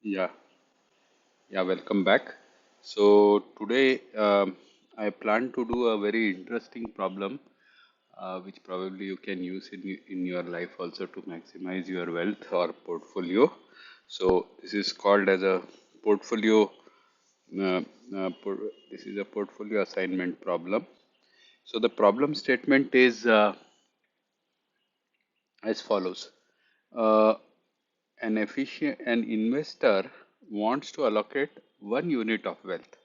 Yeah, yeah, welcome back. So today I plan to do a very interesting problem, which probably you can use in your life also to maximize your wealth or portfolio. So this is called as a portfolio. Uh, this is a portfolio assignment problem. So the problem statement is as follows. Uh, an investor wants to allocate 1 unit of wealth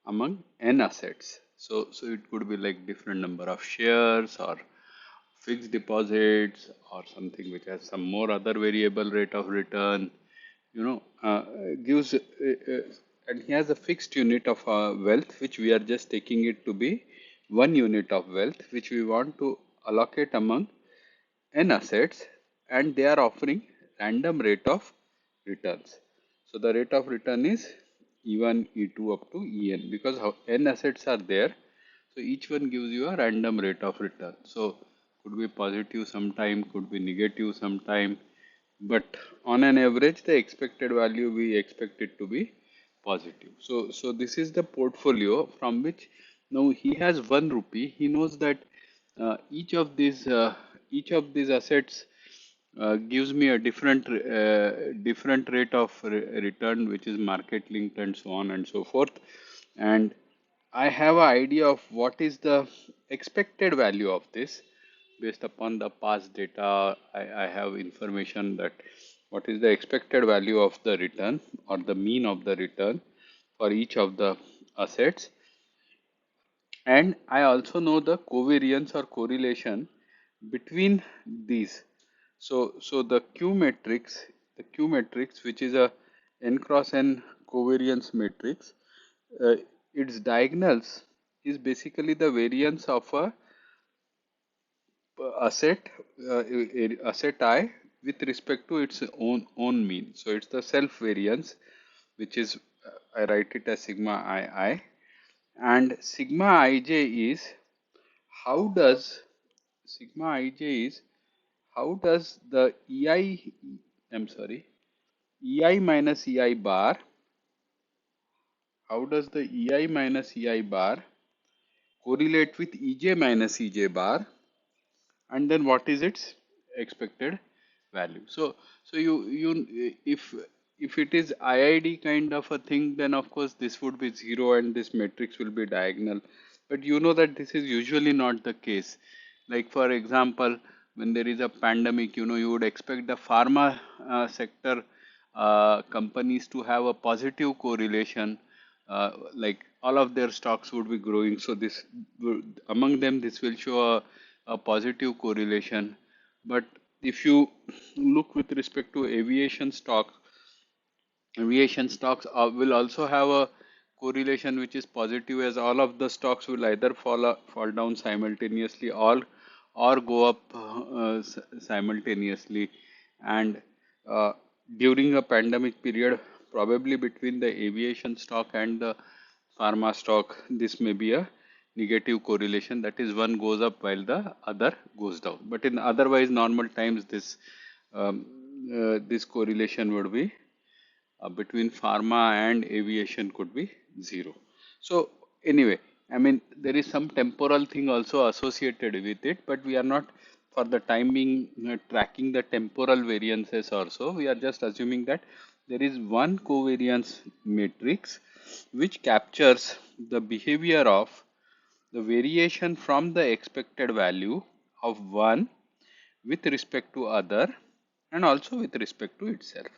among n assets. So it could be like different number of shares or fixed deposits or something which has some more other variable rate of return. You know, gives and he has a fixed unit of wealth which we are just taking it to be 1 unit of wealth which we want to allocate among n assets, and they are offering random rate of returns. So the rate of return is E1, E2 up to En because how n assets are there. So each one gives you a random rate of return. So could be positive sometime, could be negative sometime, but on an average, the expected value we expect it to be positive. So this is the portfolio from which now he has 1 rupee. He knows that uh, each of these uh, each of these assets gives me a different rate of return, which is market linked and so on and so forth. And I have an idea of what is the expected value of this based upon the past data. I have information that what is the expected value of the return or the mean of the return for each of the assets. And I also know the covariance or correlation between these. So the Q matrix, which is a n cross n covariance matrix, uh, its diagonals is basically the variance of a asset asset I with respect to its own mean. So it's the self variance, which is I write it as sigma I, and sigma ij is how does sigma ij is how does the ei, I'm sorry, ei minus ei bar, how does the ei minus ei bar correlate with ej minus ej bar, and then what is its expected value. So if it is IID kind of a thing, then of course this would be zero and this matrix will be diagonal, but you know that this is usually not the case. Like for example, when there is a pandemic, you would expect the pharma sector companies to have a positive correlation, like all of their stocks would be growing. So this among them this will show a positive correlation. But if you look with respect to aviation stocks will also have a correlation which is positive, as all of the stocks will either fall down simultaneously or go up simultaneously. And uh, during a pandemic period, probably between the aviation stock and the pharma stock, this may be a negative correlation, that is one goes up while the other goes down. But in otherwise normal times, this correlation would be between pharma and aviation could be zero. So anyway, I mean there is some temporal thing also associated with it, but we are not for the time being tracking the temporal variances also. We are just assuming that there is one covariance matrix which captures the behavior of the variation from the expected value of one with respect to other and also with respect to itself,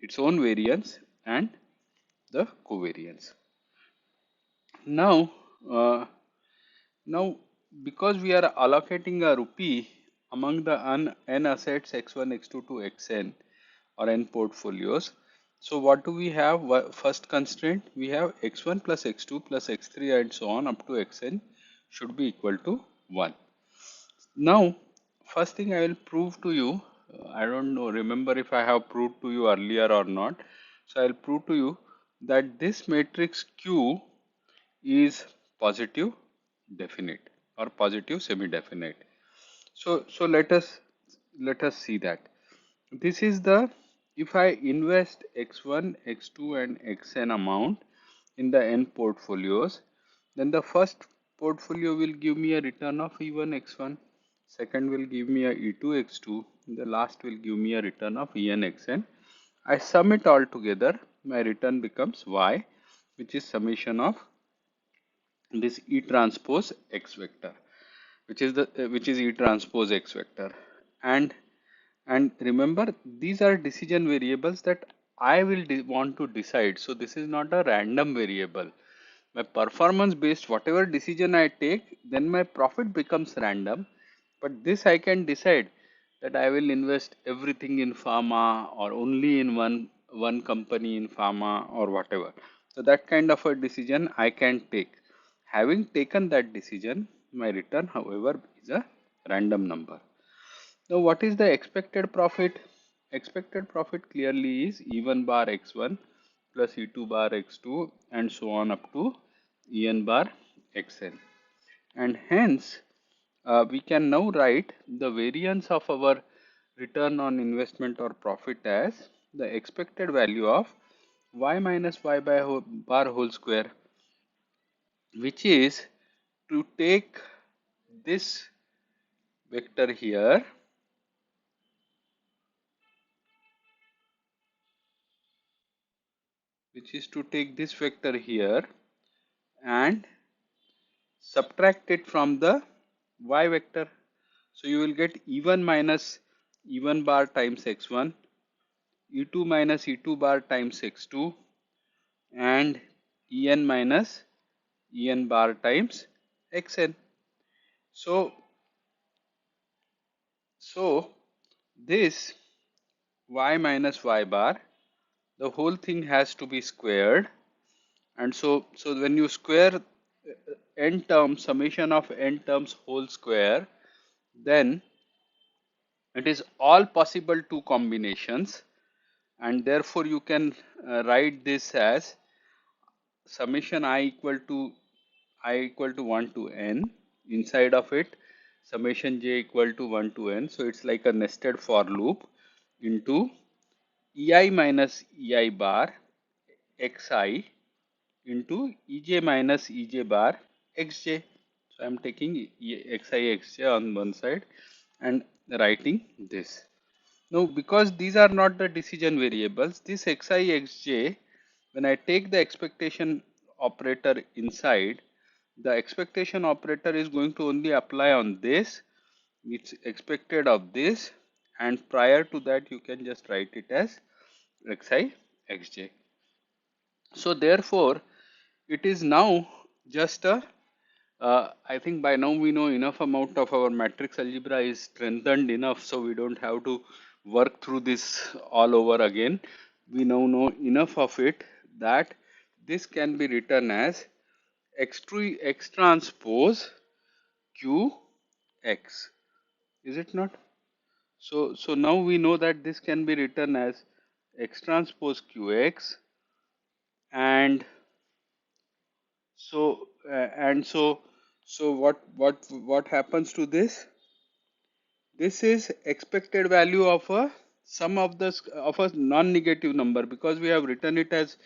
its own variance and the covariance. Now, uh, now because we are allocating a rupee among the n assets x1, x2 to xn or n portfolios, so what do we have? First constraint, we have x1 plus x2 plus x3 and so on up to xn should be equal to 1. Now, first thing I will prove to you, I don't know, remember if I have proved to you earlier or not. So I will prove to you that this matrix Q is positive definite or positive semi-definite. So let us see that. This is the if I invest x1, x2 and xn amount in the n portfolios, then the first portfolio will give me a return of E1 x1, second will give me a E2 x2, the last will give me a return of En xn. I sum it all together, my return becomes y, which is summation of this E transpose x vector, which is E transpose x vector. And remember, these are decision variables that I will want to decide. So this is not a random variable. My performance based whatever decision I take, then my profit becomes random. But this I can decide that I will invest everything in pharma or only in one company in pharma or whatever. So that kind of a decision I can take. Having taken that decision, my return, however, is a random number. Now, what is the expected profit? Expected profit clearly is E1 bar x1 plus E2 bar x2 and so on up to En bar xn. And hence, we can now write the variance of our return on investment or profit as the expected value of y minus y by bar whole square, which is to take this vector here, and subtract it from the y vector. So you will get E1 minus E1 bar times x1, E2 minus E2 bar times x2, and En minus En bar times xn. So, so this y minus y bar, the whole thing has to be squared, and so when you square n terms, summation of n terms whole square, then it is all possible two combinations, and therefore you can write this as summation I equal to 1 to n, inside of it summation j equal to 1 to n. So it's like a nested for loop into ei minus ei bar xi into ej minus ej bar xj. So I'm taking xi xj on one side and writing this. Now, because these are not the decision variables, this xi xj, when I take the expectation operator inside, the expectation operator is going to only apply on this, it's expected of this, and prior to that you can just write it as xi xj. So therefore, it is now just a I think by now we know enough amount of our matrix algebra is strengthened enough, so we don't have to work through this all over again. We now know enough of it that this can be written as x transpose q x. Is it not? So now we know that this can be written as x transpose qx, and so what happens to this? This is expected value of a sum of the of a non-negative number, because we have written it as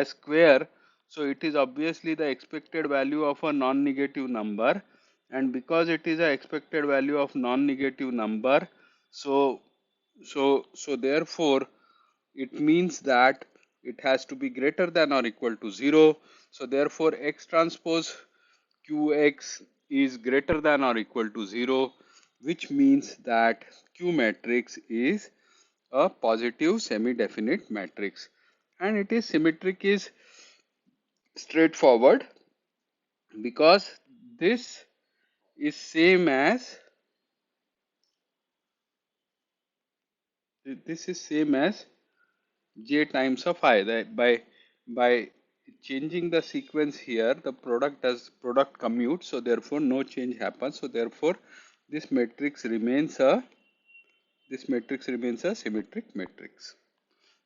square. So it is obviously the expected value of a non-negative number, and because it is a expected value of non-negative number, so therefore it means that it has to be greater than or equal to 0. So therefore x transpose qx is greater than or equal to 0, which means that q matrix is a positive semi-definite matrix, and it is symmetric is straightforward, because this is same as j times of I. That by changing the sequence here, the product commutes, so therefore no change happens. So therefore this matrix remains a symmetric matrix.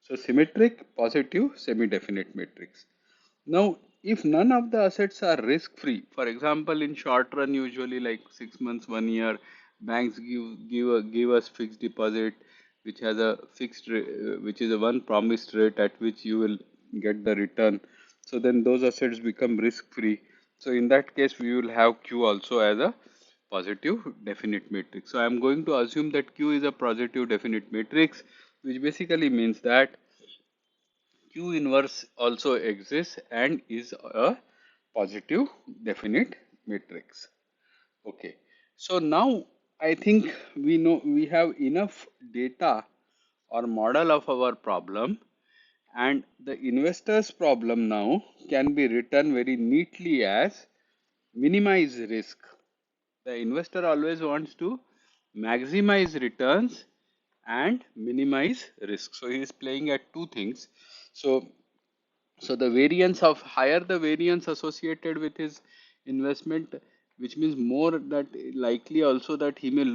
So symmetric, positive, semi-definite matrix. Now, if none of the assets are risk-free, for example, in short run, usually like 6 months, 1 year, banks give us fixed deposit which has a which is a one promised rate at which you will get the return. So then those assets become risk free. So in that case, we will have Q also as a positive definite matrix. So I am going to assume that Q is a positive definite matrix, which basically means that Q inverse also exists and is a positive definite matrix. Okay. So now I think we know we have enough data or model of our problem, and the investor's problem now can be written very neatly as minimize risk. The investor always wants to maximize returns and minimize risk. So he is playing at two things. So the variance of higher the variance associated with his investment, which means more that likely also that he may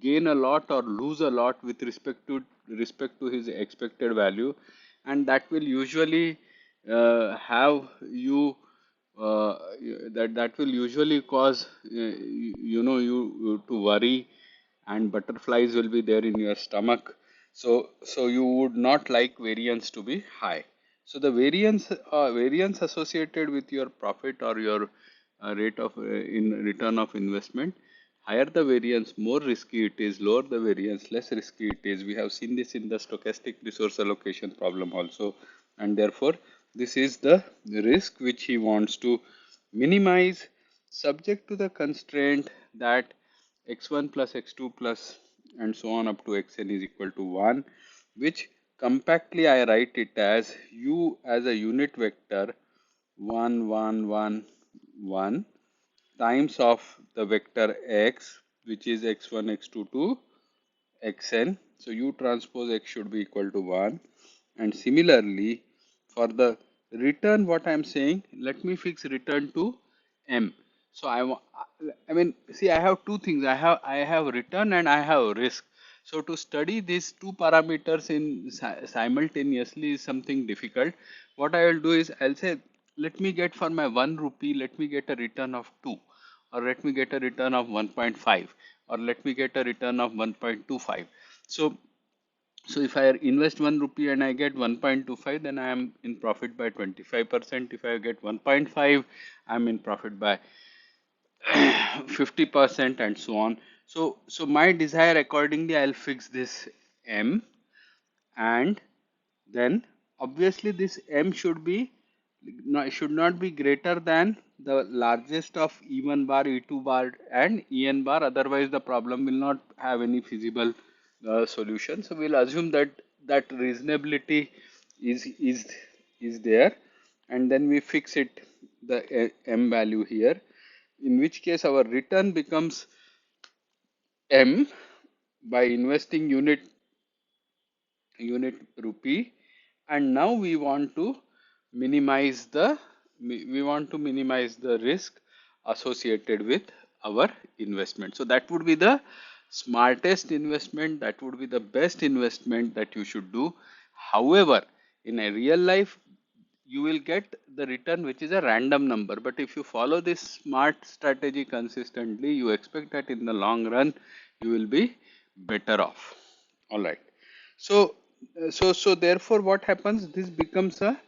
gain a lot or lose a lot with respect to his expected value, and that will usually have you that will usually cause you to worry, and butterflies will be there in your stomach. So you would not like variance to be high. So the variance associated with your profit or your rate of in return of investment, higher the variance, more risky it is. Lower the variance, less risky it is. We have seen this in the stochastic resource allocation problem also, and therefore this is the risk which he wants to minimize, subject to the constraint that x1 plus x2 plus and so on up to xn is equal to 1, which compactly I write it as u as a unit vector 1 1 1 1 times of the vector x, which is x1 x2 to xn. So u transpose x should be equal to 1. And similarly, for the return, what I am saying, let me fix return to m. So I mean, see, I have two things. I have return and I have risk. So to study these two parameters in simultaneously is something difficult. What I will do is I'll say, let me get for my 1 rupee, let me get a return of 2, or let me get a return of 1.5, or let me get a return of 1.25. So if I invest 1 rupee and I get 1.25, then I am in profit by 25%. If I get 1.5, I'm in profit by 50% and so on. So my desire accordingly, I'll fix this M, and then obviously this M should be should not be greater than the largest of E1 bar, E2 bar and En bar, otherwise the problem will not have any feasible solution. So we'll assume that that reasonability is there, and then we fix it the M value here, in which case our return becomes M by investing unit rupee, and now we want to minimize the risk associated with our investment. So that would be the smartest investment, that would be the best investment that you should do. However, in a real life, you will get the return which is a random number, but if you follow this smart strategy consistently, you expect that in the long run you will be better off. All right. So so therefore what happens, this becomes a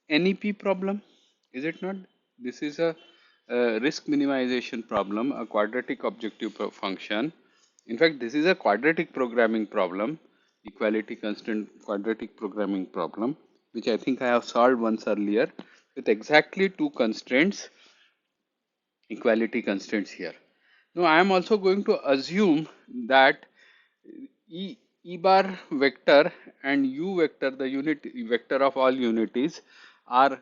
NEP problem, is it not? This is a risk minimization problem, a quadratic objective function. In fact, this is a quadratic programming problem, equality constraint quadratic programming problem, which I think I have solved once earlier with exactly two constraints, equality constraints here. Now I am also going to assume that E bar vector and U vector, the unit vector of all unities, are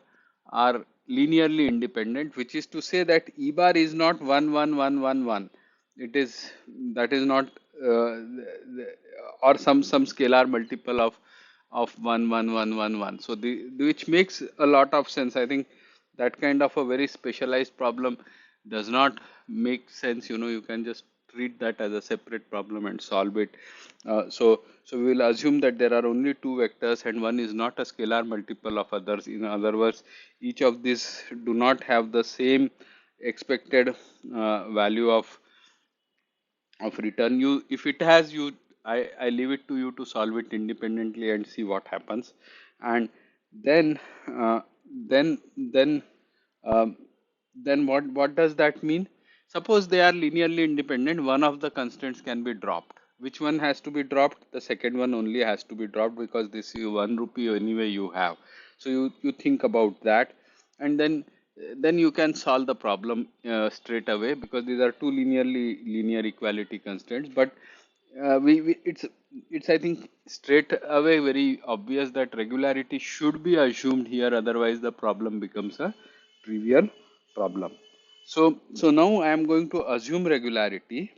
are linearly independent, which is to say that E bar is not 1 1 1 1 1. It is that is not or some scalar multiple of 1 1 1 1 1. So which makes a lot of sense. I think that kind of a very specialized problem does not make sense. You can just treat that as a separate problem and solve it. So we will assume that there are only two vectors and one is not a scalar multiple of others. In other words, each of these do not have the same expected value of return. If it has, you I leave it to you to solve it independently and see what happens. And then uh, then then um, then what does that mean? Suppose they are linearly independent, one of the constraints can be dropped. Which one has to be dropped? The second one only has to be dropped, because this is 1 rupee anyway you have. So you think about that, and then you can solve the problem straight away, because these are two linear equality constraints. But we it's I think straight away very obvious that regularity should be assumed here, otherwise the problem becomes a trivial problem. So now I am going to assume regularity,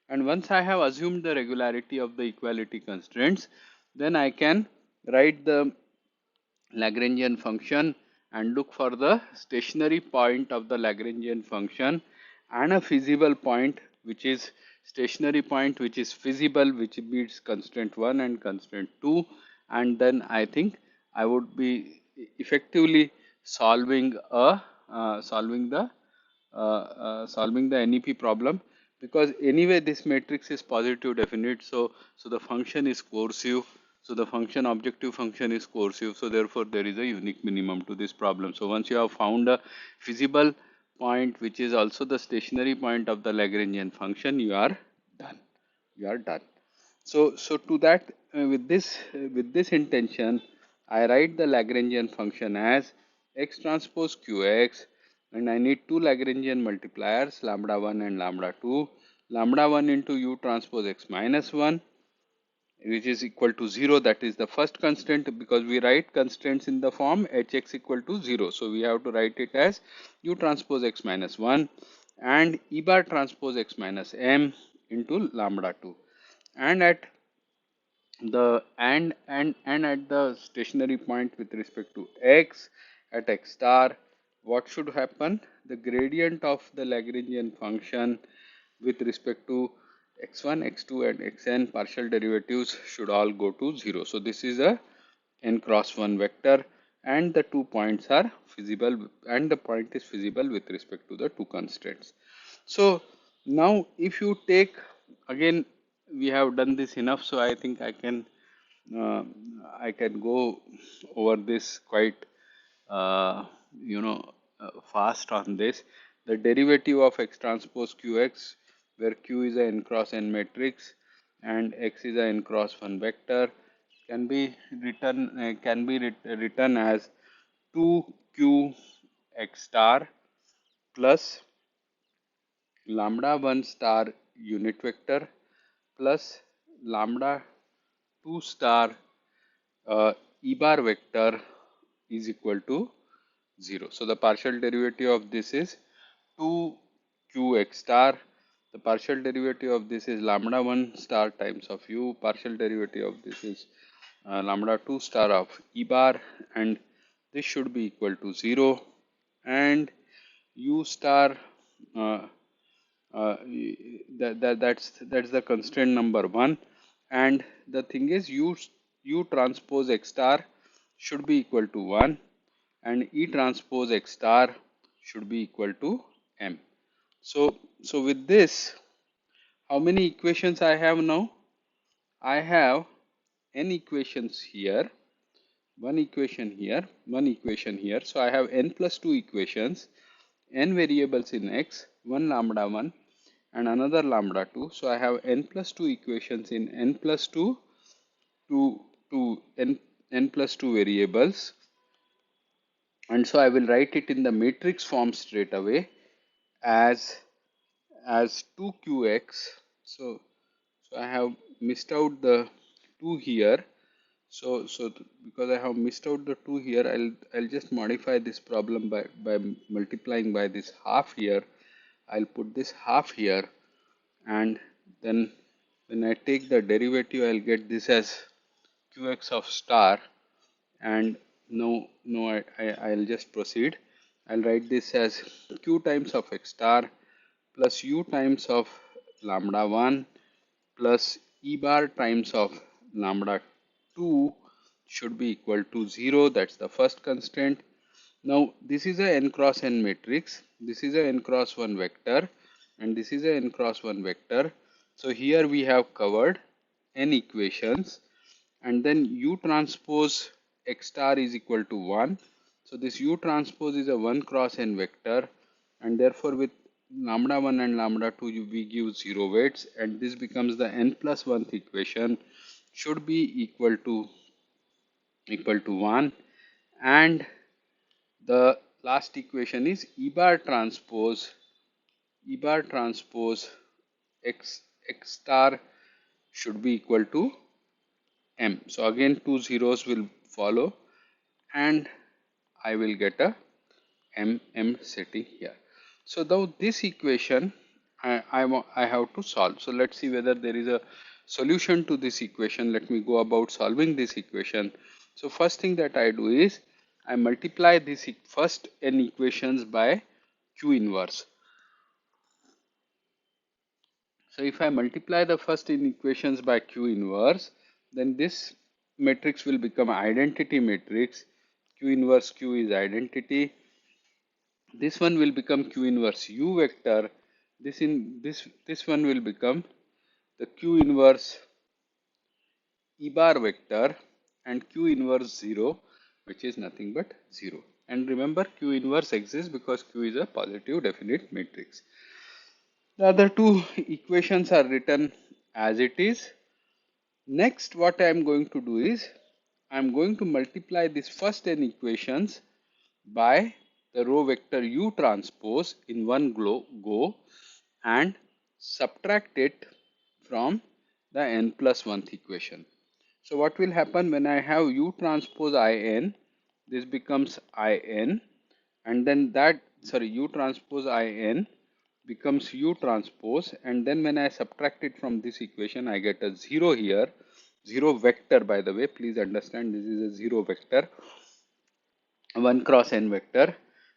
and once I have assumed the regularity of the equality constraints, then I can write the Lagrangian function and look for the stationary point of the Lagrangian function and a feasible point, which is stationary point which is feasible, which meets constraint 1 and constraint 2. And then I think I would be effectively solving a solving the NEP problem, because anyway this matrix is positive definite, so the function is coercive, so the function objective function is coercive, so therefore there is a unique minimum to this problem. So once you have found a feasible point which is also the stationary point of the Lagrangian function, you are done. You are done. So to that, with this intention, I write the Lagrangian function as x transpose qx, and I need two Lagrangian multipliers, lambda 1 and lambda 2. Lambda 1 into u transpose x minus 1, which is equal to 0. That is the first constraint, because we write constraints in the form hx equal to 0. So we have to write it as u transpose x minus 1 and e bar transpose x minus m into lambda 2. And at at the stationary point with respect to x, at x star, what should happen? The gradient of the Lagrangian function with respect to x1, x2 and xn partial derivatives should all go to 0. So this is a n cross 1 vector, and the 2 points are feasible, and the point is feasible with respect to the two constraints. So now if you take, again we have done this enough, so I think uh, I can go over this quite uh, fast on this. The derivative of x transpose qx, where q is a n cross n matrix and x is a n cross 1 vector, can be written as 2q x star plus lambda 1 star unit vector plus lambda 2 star e bar vector is equal to 0. So the partial derivative of this is 2q(x star). The partial derivative of this is lambda 1 star times of u. Partial derivative of this is lambda 2 star of e bar, and this should be equal to 0. And u star, uh, that's the constraint number 1. And the thing is, u transpose x star should be equal to 1, and e transpose x star should be equal to m. So with this, how many equations I have now? I have n equations here, one equation here, one equation here. So I have n plus 2 equations, n variables in x, one lambda 1 and another lambda 2. So I have n plus 2 equations in n plus 2 to n plus 2 variables, and so I will write it in the matrix form straight away as 2qx. So I have missed out the 2 here. So because I have missed out the 2 here, I'll just modify this problem by multiplying by this half here. I'll put this half here, and then when I take the derivative, I'll get this as qx of star. And no, I'll just proceed. I'll write this as q times of x star plus u times of lambda 1 plus e bar times of lambda 2 should be equal to 0. That's the first constraint. Now this is a n cross n matrix, this is a n cross 1 vector, and this is a n cross 1 vector. So here we have covered n equations, and then u transpose x star is equal to 1. So this u transpose is a 1 cross n vector, and therefore with lambda 1 and lambda 2 we give 0 weights, and this becomes the n plus 1th equation should be equal to 1, and the last equation is E bar transpose x star should be equal to m. So again two zeros will follow, and I will get a m sitting here. So now this equation I have to solve. So let's see whether there is a solution to this equation. Let me go about solving this equation. So first thing that I do is I multiply this first n equations by q inverse. So if I multiply the first n equations by q inverse, then this matrix will become identity matrix. Q inverse q is identity. This one will become q inverse u vector. This one will become the q inverse e bar vector, and q inverse 0, which is nothing but 0. And remember, q inverse exists because q is a positive definite matrix. The other two equations are written as it is. Next, what I am going to do is I am going to multiply this first n equations by the row vector u transpose in one go, and subtract it from the n plus 1th equation. So what will happen when I have u transpose in? This becomes in, and then u transpose in becomes u transpose, and then when I subtract it from this equation, I get a 0 here. 0 vector, by the way, please understand this is a 0 vector, 1 cross n vector.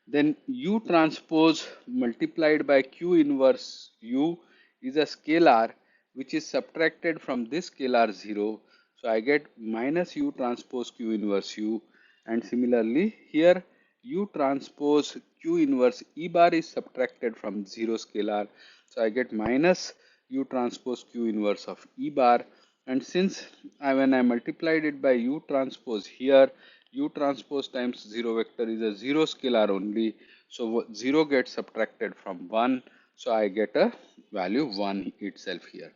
Then u transpose multiplied by q inverse u is a scalar which is subtracted from this scalar 0. So I get minus u transpose q inverse u, and similarly here u transpose q inverse e bar is subtracted from 0 scalar. So I get minus u transpose q inverse of e bar, and since when I multiplied it by u transpose here, u transpose times 0 vector is a 0 scalar only, so 0 gets subtracted from 1, so I get a value 1 itself here.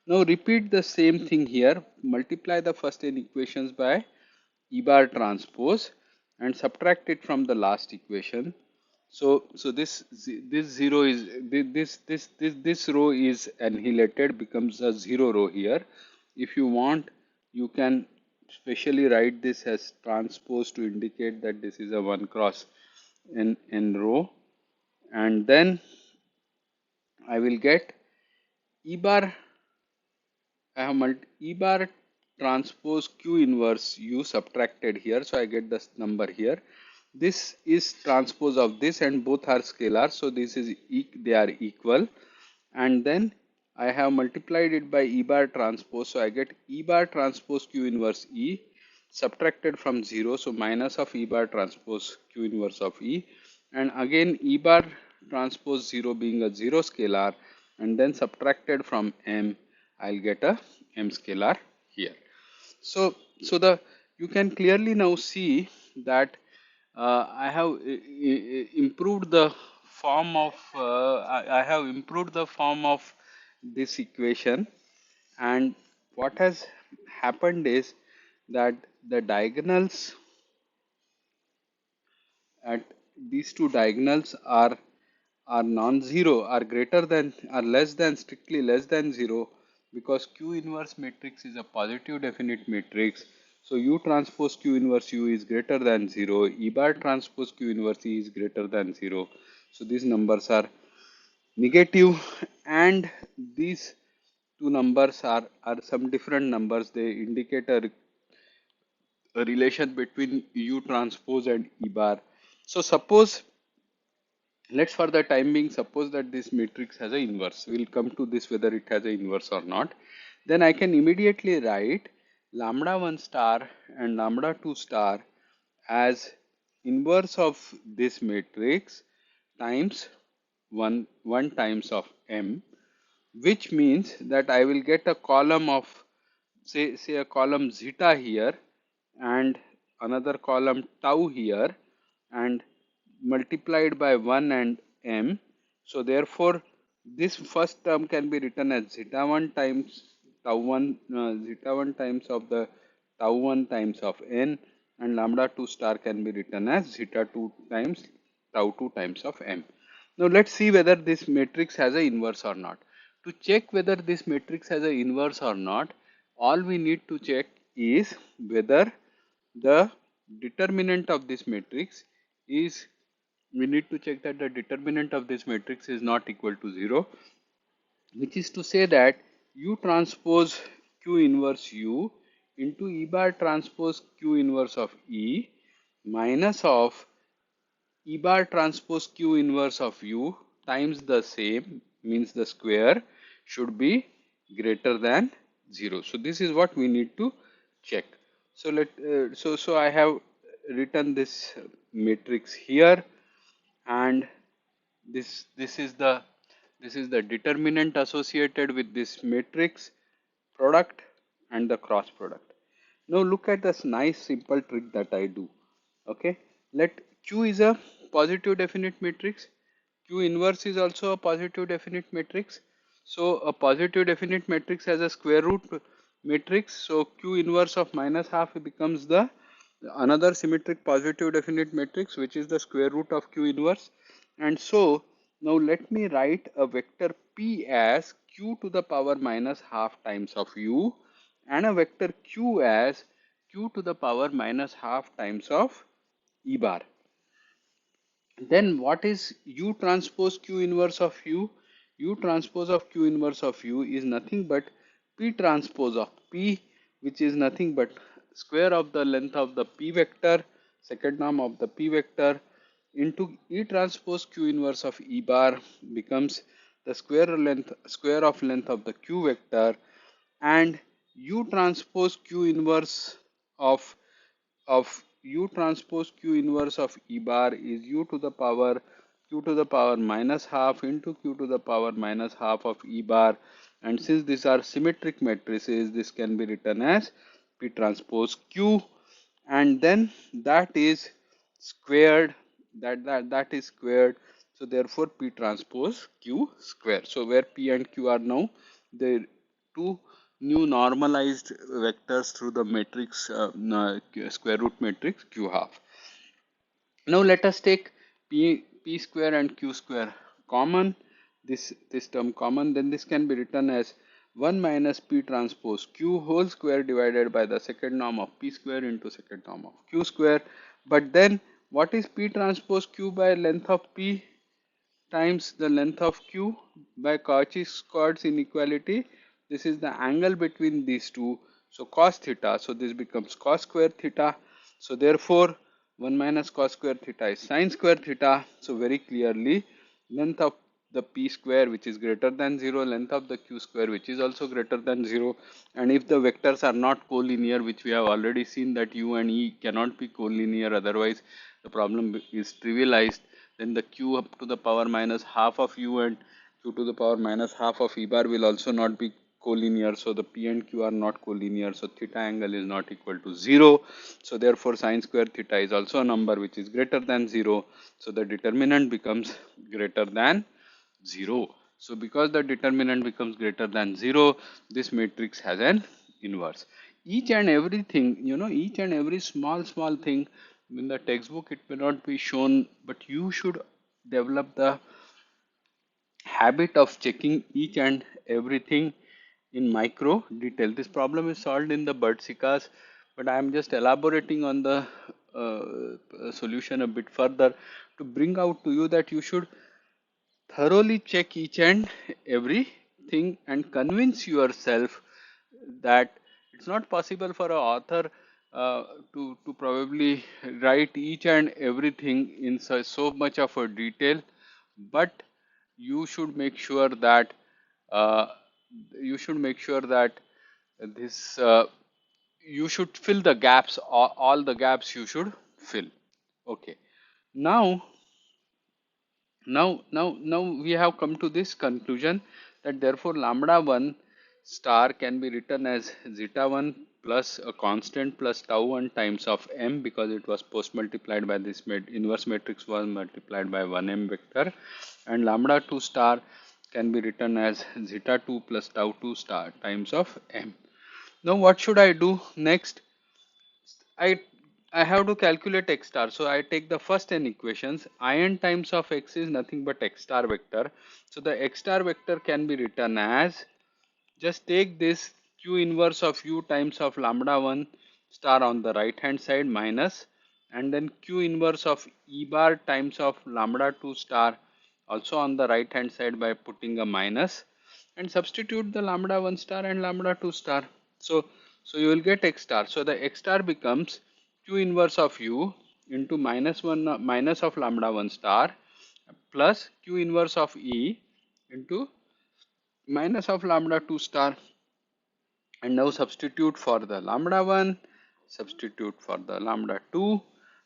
Now repeat the same thing here, multiply the first n equations by e bar transpose and subtract it from the last equation. So this 0 is this row is annihilated, becomes a 0 row here. If you want, you can specially write this as transpose to indicate that this is a 1 cross n row, and then I will get e bar. I have e bar transpose q inverse u subtracted here, so I get this number here. This is transpose of this, and both are scalar, so this is they are equal. And then I have multiplied it by e bar transpose, so I get e bar transpose q inverse e subtracted from 0, so minus of e bar transpose q inverse of e, and again e bar transpose 0 being a 0 scalar, and then subtracted from m, I'll get a m scalar here. So you can clearly now see that I have improved the form of I have improved the form of this equation, and what has happened is that the diagonals at these two diagonals are non-zero, are greater than, are less than, strictly less than 0, because q inverse matrix is a positive definite matrix. So u transpose q inverse u is greater than 0, e bar transpose q inverse e is greater than 0. So these numbers are negative, and these two numbers are some different numbers. They indicate a relation between u transpose and e bar. So suppose, let's for the time being suppose that this matrix has an inverse. We'll come to this whether it has an inverse or not. Then I can immediately write lambda 1 star and lambda 2 star as inverse of this matrix times 1 times of m, which means that I will get a column of say a column zeta here and another column tau here and multiplied by 1 and m. So therefore this first term can be written as zeta 1 times tau 1 zeta 1 times of the tau 1 times of n, and lambda 2 star can be written as zeta 2 times tau 2 times of m. Now let's see whether this matrix has an inverse or not. To check whether this matrix has an inverse or not, all we need to check is whether the determinant of this matrix is, we need to check that the determinant of this matrix is not equal to 0, which is to say that U transpose Q inverse U into E bar transpose Q inverse of E minus of E bar transpose Q inverse of U times the same, means the square, should be greater than 0. So this is what we need to check. So so I have written this matrix here, and this is the determinant associated with this matrix, product and the cross product. Now look at this nice simple trick that I do. Okay, let Q is a positive definite matrix. Q inverse is also a positive definite matrix. So a positive definite matrix has a square root matrix. So Q inverse of minus half becomes the another symmetric positive definite matrix, which is the square root of Q inverse. And so now let me write a vector P as Q to the power minus half times of U, and a vector Q as Q to the power minus half times of E bar. Then what is U transpose Q inverse of U? U transpose of Q inverse of U is nothing but P transpose of P, which is nothing but square of the length of the P vector, second term of the P vector, into E transpose Q inverse of E bar becomes the square of length of the Q vector, and U transpose Q inverse of U transpose Q inverse of E bar is U to the power Q to the power minus half into Q to the power minus half of E bar, and since these are symmetric matrices, this can be written as P transpose Q, and then that is squared, that is squared, so therefore P transpose Q square. So where P and Q are now the two new normalized vectors through the matrix square root matrix Q half. Now let us take P square and Q square common, this term common, then this can be written as 1 minus P transpose Q whole square divided by the second norm of P square into second norm of Q square. But then what is P transpose Q by length of P times the length of Q by Cauchy's chords inequality? This is the angle between these two, so cos theta, so this becomes cos square theta. So therefore 1 minus cos square theta is sin square theta. So very clearly length of the P square, which is greater than 0, length of the Q square, which is also greater than 0, and if the vectors are not collinear, which we have already seen that U and E cannot be collinear, otherwise the problem is trivialized, then the Q up to the power minus half of U and Q to the power minus half of E bar will also not be collinear. So the P and Q are not collinear, so theta angle is not equal to 0. So therefore sin square theta is also a number which is greater than 0. So the determinant becomes greater than 0. So because the determinant becomes greater than 0, this matrix has an inverse. Each and everything, each and every small thing in the textbook, it may not be shown, but you should develop the habit of checking each and everything in micro detail. This problem is solved in the Birdseekers, but I am just elaborating on the solution a bit further to bring out to you that you should thoroughly check each and everything and convince yourself that it's not possible for an author to probably write each and everything in so much of a detail, but you should make sure that uh, this you should fill the gaps, all the gaps you should fill. Okay, now now we have come to this conclusion that therefore lambda 1 star can be written as zeta 1 plus a constant plus tau 1 times of m, because it was post multiplied by this inverse matrix was multiplied by 1m vector, and lambda 2 star can be written as zeta 2 plus tau 2 star times of m. Now what should I do next? I I have to calculate x star. So I take the first n equations. In times of x is nothing but x star vector. So the x star vector can be written as, just take this q inverse of u times of lambda 1 star on the right hand side minus, and then q inverse of e bar times of lambda 2 star also on the right hand side by putting a minus, and substitute the lambda 1 star and lambda 2 star. So you will get x star. So the x star becomes q inverse of u into minus 1 minus of lambda 1 star plus q inverse of e into minus of lambda 2 star. And now substitute for the lambda 1, substitute for the lambda 2.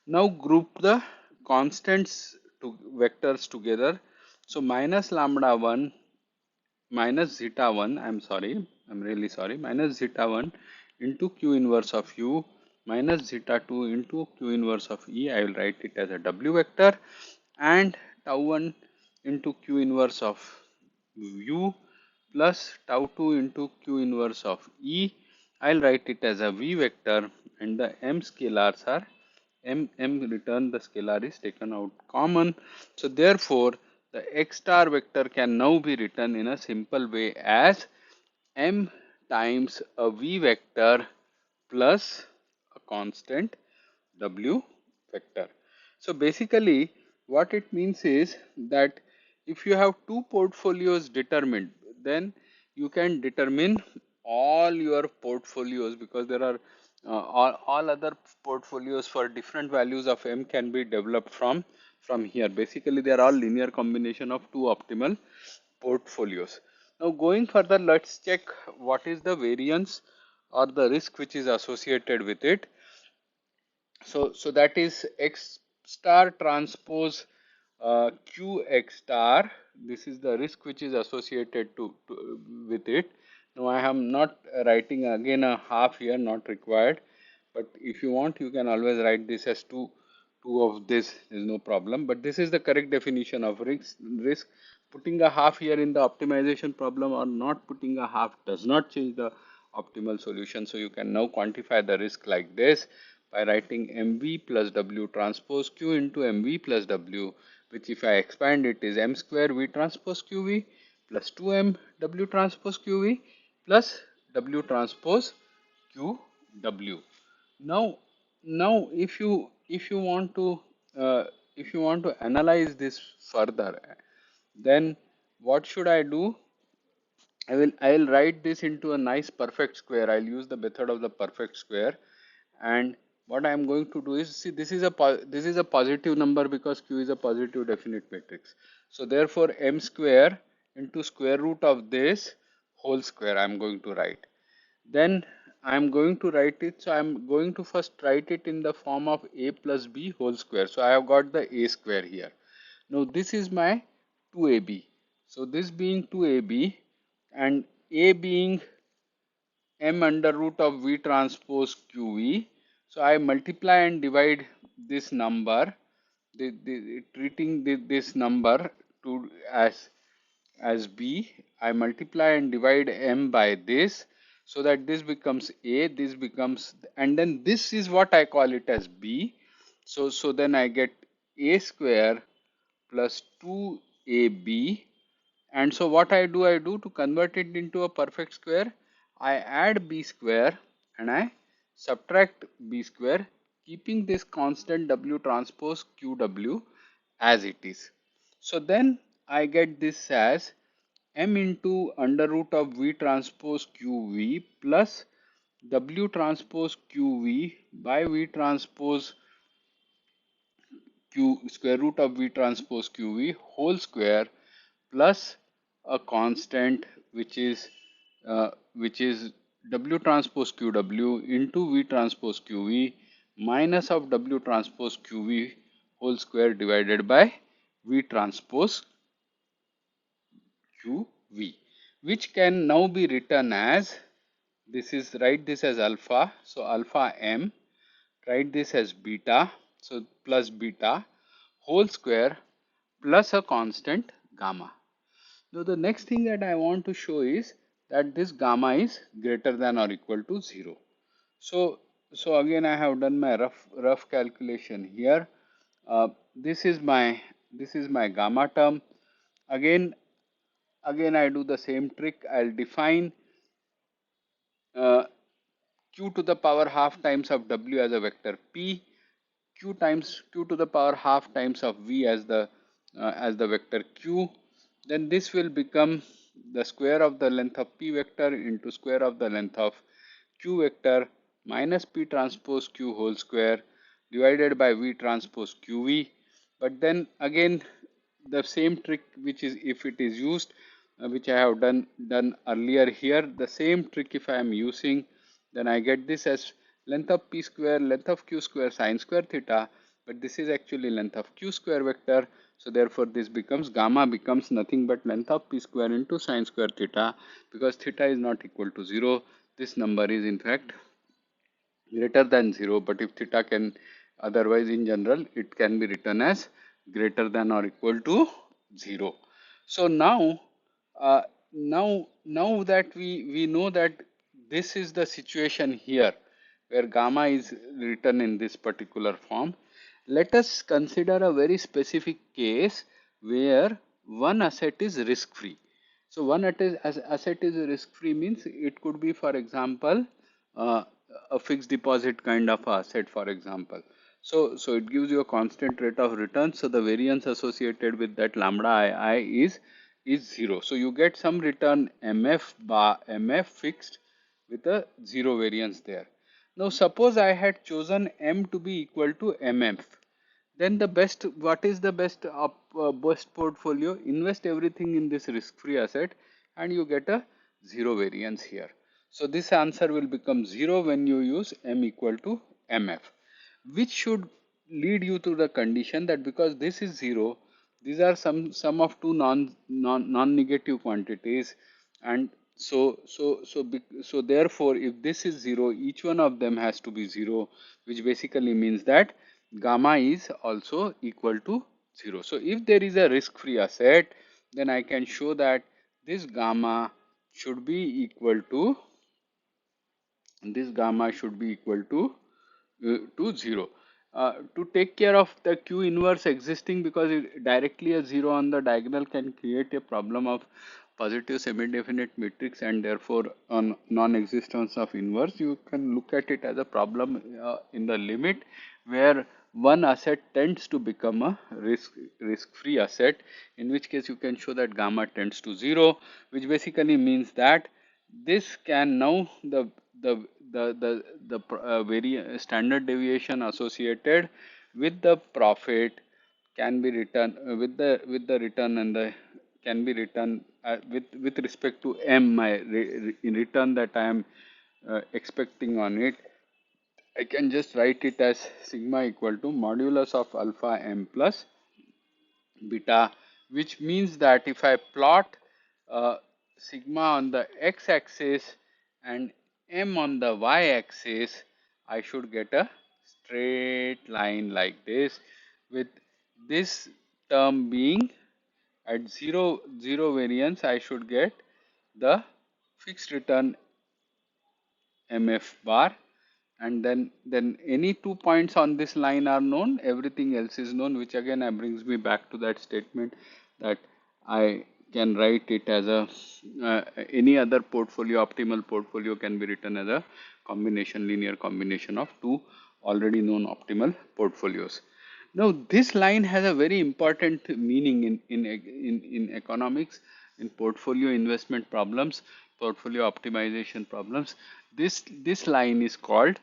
Now group the constants to vectors together. So minus lambda 1 minus zeta 1, I'm really sorry, minus zeta 1 into q inverse of u minus zeta 2 into q inverse of e. I will write it as a w vector, and tau 1 into q inverse of u plus tau 2 into q inverse of e. I'll write it as a v vector, and the m scalars are m return, the scalar is taken out common. So therefore the x star vector can now be written in a simple way as m times a v vector plus a constant w vector. So basically what it means is that if you have two portfolios determined, then you can determine all your portfolios, because there are all other portfolios for different values of m can be developed from here. Basically they are all linear combination of two optimal portfolios. Now going further, let's check what is the variance or the risk which is associated with it. So that is x star transpose q x star. This is the risk which is associated with it. Now I am not writing again a half here, not required, but if you want you can always write this as two of this, is no problem. But this is the correct definition of risk. Putting a half here in the optimization problem or not putting a half does not change the optimal solution. So you can now quantify the risk like this by writing mv plus w transpose q into mv plus w, which if I expand it is m square v transpose qv plus 2m w transpose qv plus w transpose qw. Now, uh, if you want to analyze this further, then what should I do? I will write this into a nice perfect square. I'll use the method of the perfect square, and what I am going to do is, see, this is a positive number because q is a positive definite matrix. So therefore m square into square root of this whole square I am going to write. Then I am going to write it, so I am going to first write it in the form of a plus b whole square. So I have got the a square here. Now this is my 2ab. So this being 2ab and a being m under root of v transpose qv. So I multiply and divide this number, treating this number to as b. I multiply and divide m by this, so that this becomes a, this becomes, and then this is what I call it as b. So then I get a square plus 2ab. And so what I do to convert it into a perfect square, I add b square and I subtract b square, keeping this constant w transpose qw as it is. So then I get this as m into under root of v transpose qv plus w transpose qv by v transpose q square root of v transpose qv whole square plus a constant which is w transpose qw into v transpose qv minus of w transpose qv whole square divided by v transpose qv. which can now be written as, this is, write this as alpha, so alpha m, write this as beta, so plus beta whole square plus a constant gamma. Now the next thing that I want to show is that this gamma is greater than or equal to 0. So, so again I have done my rough calculation here. This is my gamma term. Again I do the same trick. I'll define uh, q to the power half times of w as a vector p, q times q to the power half times of v as the vector q. Then this will become the square of the length of p vector into square of the length of q vector minus p transpose q whole square divided by v transpose qv. But then again the same trick, which is if it is used, which I have done earlier here, the same trick if I am using, then I get this as length of p square, length of q square sine square theta, but this is actually length of q square vector. So therefore this becomes, gamma becomes nothing but length of p square into sine square theta, because theta is not equal to 0. This number is in fact greater than 0, but if theta can, otherwise in general it can be written as greater than or equal to 0. So now that we know that this is the situation here where gamma is written in this particular form, let us consider a very specific case where one asset is risk free. So one asset is risk free means it could be, for example, uh, a fixed deposit kind of asset, for example. So it gives you a constant rate of return. So the variance associated with that lambda I is 0. So you get some return mf fixed with a 0 variance there. Now suppose I had chosen m to be equal to mf, then the best, what is the best portfolio? Invest everything in this risk-free asset and you get a 0 variance here. So this answer will become 0 when you use m equal to mf, which should lead you to the condition that because this is 0, these are some sum of two non-negative quantities, and so therefore if this is 0, each one of them has to be 0, which basically means that gamma is also equal to 0. So if there is a risk-free asset, then I can show that this gamma should be equal to, this gamma should be equal to 0. To take care of the q inverse existing, because directly a 0 on the diagonal can create a problem of positive semi-definite matrix and therefore on non-existence of inverse, you can look at it as a problem in the limit where one asset tends to become a risk-free asset, in which case you can show that gamma tends to 0, which basically means that this can now very standard deviation associated with the profit can be written with the return, and the can be written with respect to m, my in return that I am expecting on it. I can just write it as sigma equal to modulus of alpha m plus beta, which means that if I plot uh, sigma on the x-axis and m on the y-axis, I should get a straight line like this, with this term being at 0 variance. I should get the fixed return mf bar, and then any 2 points on this line are known, everything else is known, which again brings me back to that statement that I can write it as a any other portfolio, optimal portfolio can be written as a combination, linear combination of two already known optimal portfolios. Now this line has a very important meaning in economics, in portfolio investment problems, portfolio optimization problems. This line is called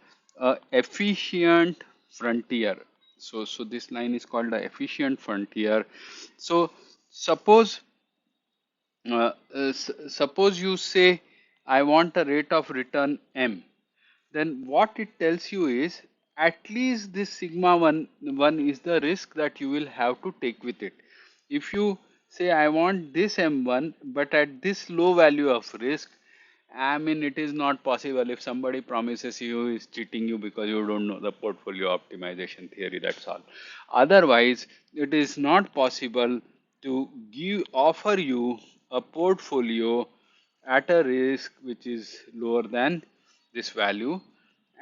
efficient frontier. So this line is called the efficient frontier. So suppose suppose you say I want a rate of return m, then what it tells you is at least this sigma 1 is the risk that you will have to take with it. If you say I want this M1, but at this low value of risk, I mean, it is not possible. If somebody promises you is cheating you because you don't know the portfolio optimization theory, that's all. Otherwise, it is not possible to offer you a portfolio at a risk which is lower than this value,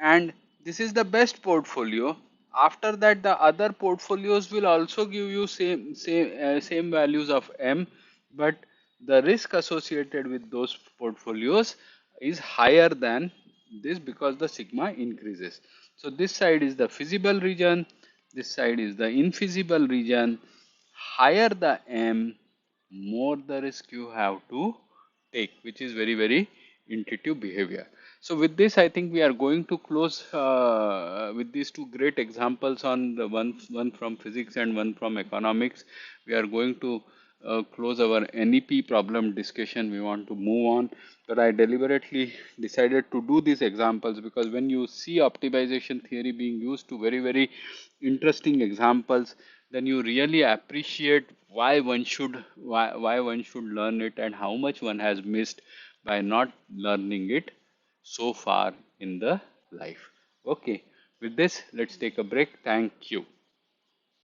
and this is the best portfolio. After that, the other portfolios will also give you same values of M, but the risk associated with those portfolios is higher than this because the sigma increases. So this side is the feasible region, this side is the infeasible region. Higher the M, more the risk you have to take, which is very, very intuitive behavior. So with this, I think we are going to close with these two great examples on the one from physics and one from economics. We are going to close our NEP problem discussion. We want to move on, but I deliberately decided to do these examples because when you see optimization theory being used to very, very interesting examples, then you really appreciate why one should learn it and how much one has missed by not learning it so far in the life. Okay, with this, let's take a break. Thank you.